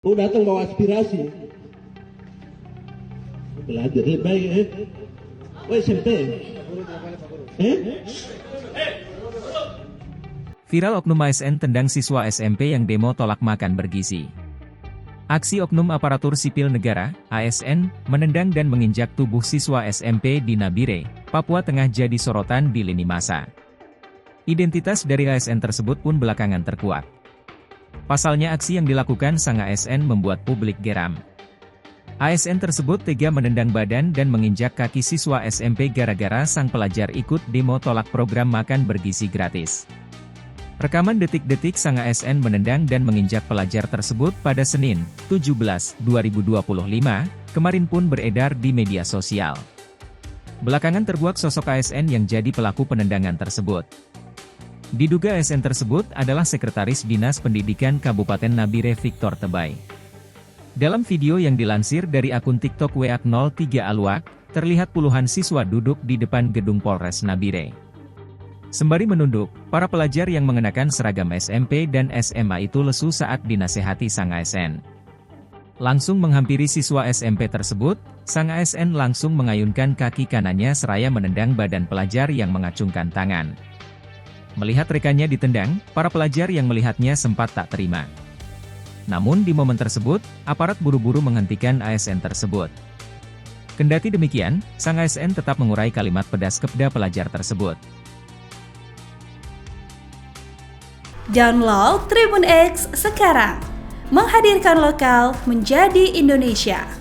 Mau datang bawa aspirasi. Belajar baik Oh SMP. Viral oknum ASN tendang siswa SMP yang demo tolak makan bergizi. Aksi oknum aparatur sipil negara, ASN, menendang dan menginjak tubuh siswa SMP di Nabire, Papua Tengah jadi sorotan di lini masa. Identitas dari ASN tersebut pun belakangan terkuak. Pasalnya aksi yang dilakukan sang ASN membuat publik geram. ASN tersebut tega menendang badan dan menginjak kaki siswa SMP gara-gara sang pelajar ikut demo tolak program makan bergizi gratis. Rekaman detik-detik sang ASN menendang dan menginjak pelajar tersebut pada Senin, 17/2025, kemarin pun beredar di media sosial. Belakangan terkuak sosok ASN yang jadi pelaku penendangan tersebut. Diduga ASN tersebut adalah Sekretaris Dinas Pendidikan Kabupaten Nabire Victor Tebay. Dalam video yang dilansir dari akun TikTok WA03 Aluak, terlihat puluhan siswa duduk di depan gedung Polres Nabire. Sembari menunduk, para pelajar yang mengenakan seragam SMP dan SMA itu lesu saat dinasehati sang ASN. Langsung menghampiri siswa SMP tersebut, sang ASN langsung mengayunkan kaki kanannya seraya menendang badan pelajar yang mengacungkan tangan. Melihat rekannya ditendang, para pelajar yang melihatnya sempat tak terima. Namun di momen tersebut, aparat buru-buru menghentikan ASN tersebut. Kendati demikian, sang ASN tetap mengurai kalimat pedas kepada pelajar tersebut. Download Tribun X sekarang, menghadirkan lokal menjadi Indonesia.